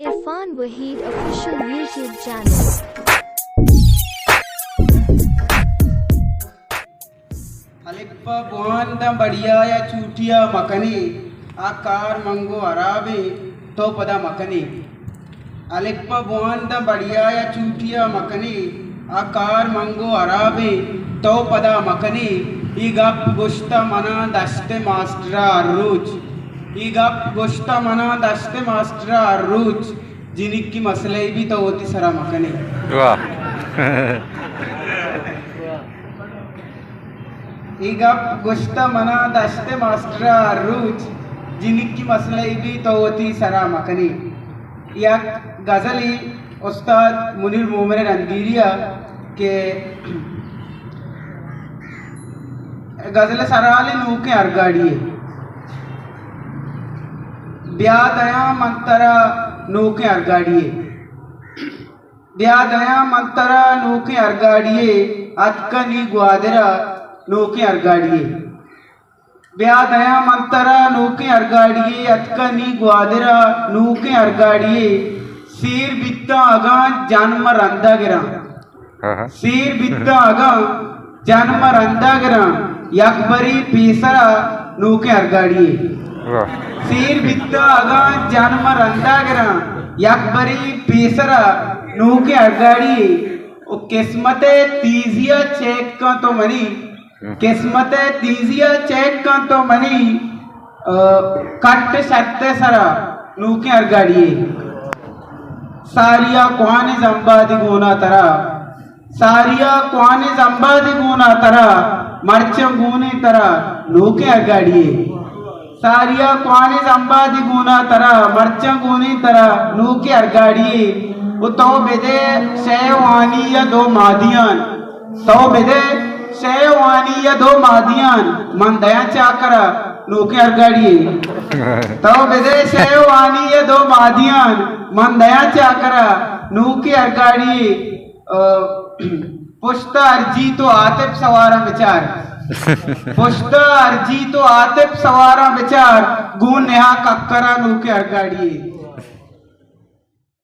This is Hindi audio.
Irfan Waheed official YouTube channel. Alippa buanda बढ़िया या चूटिया मकनी आकार मंगो अराबे तो पदा मकनी अलिप्पा बुanda बढ़िया या चूटिया मकनी आकार मंगो अराबे तो पदा मकनी ईगप गुश्ता मना दस्ते मास्टरा अर्रुज ईगप गुश्ता मना दस्ते मास्टरा अर्रुज जिनकी मसले भी तो होती सरा मकनी वाह ईगप गुश्ता मना दस्ते मास्टरा अर्रुज जिनकी मसले भी तो होती सरा मकनी यह गज़ली उस्ताद मुनीर मोमिन रंगीरिया के गज़ल सराले नूके अरगाड़िए ब्याह दया मंतरा नूके अरगाड़िए ब्याह दया मंतरा नूके अरगाड़िए अतकनी ग्वादरा नूके अरगाड़िए ब्याह दया मंतरा नूके अरगाड़िए अतकनी ग्वादरा नूके अरगाड़िए सीर बित्ता अगा जन्म रंदा गिरा सीर बित्ता अगा जन्म रंदा गिरा यकबरी पीसरा नूके अरगाड़िए सीर बित्ता अगा जन्म रंदा गिरा यकबरी पीसरा नूके अरगाड़िए किस्मते तीजिया चेक का तो मनी किस्मते तीजिया चेक का तो मनी कट सत्ते सरा नूके अरगाड़िए सारिया कुआने जंबादी गुना तरा सारिया कुआने जंबादी गुना तरा मर्चम गुने तरा नूके अरगाड़िए सारिया कुआने जंबादी गुना तरा मर्चम गुने तरा नूके अरगाड़िए वो तो बेदे शेवानी या दो मादियान तो बेदे शेवानी या दो मादियान मन दया चाकरा नूके अरगाड़िए तो बेदे शेवानी या दो मादियान मन दया चाकरा नूके अरगाड़िए पुश्ता अर्जी तो आतिफ सवारा विचार पुश्ता अर्जी तो आतिफ सवारा विचार गुण नेहा कक्करा नूके अरगाड़िए।